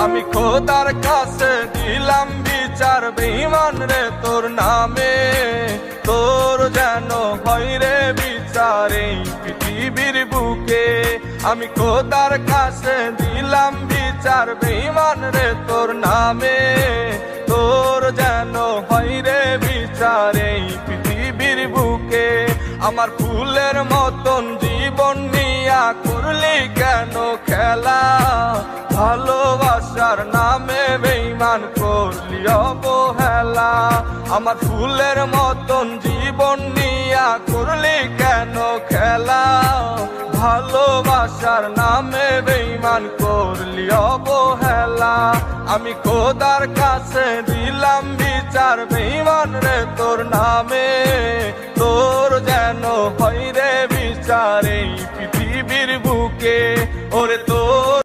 আমি খোদার কাছে দিলাম বিচার বেঈমান রে তোর নামে, তোর যেন হয় রে বিচার এই পৃথিবীর বুকে। আমি খোদার কাছে দিলাম বিচার বেঈমান রে তোর নামে, তোর যেন হয় রে বিচার এই পৃথিবীর বুকে। আমার ফুলের মতন জীবন নিয়া করলি কেন খেলা, ভালোবাসার নামে বেঈমান করলি অবহেলা। আমার ফুলের মতন জীবন নিয়া করলি কেন খেলা, ভালোবাসার নামে বেঈমান করলি অবহেলা। আমি খোদার কাছে দিলাম বিচার বেঈমান রে তোর নামে, তোর যেন হয় রে বিচার এই পৃথিবীর বুকে। ওরে তোর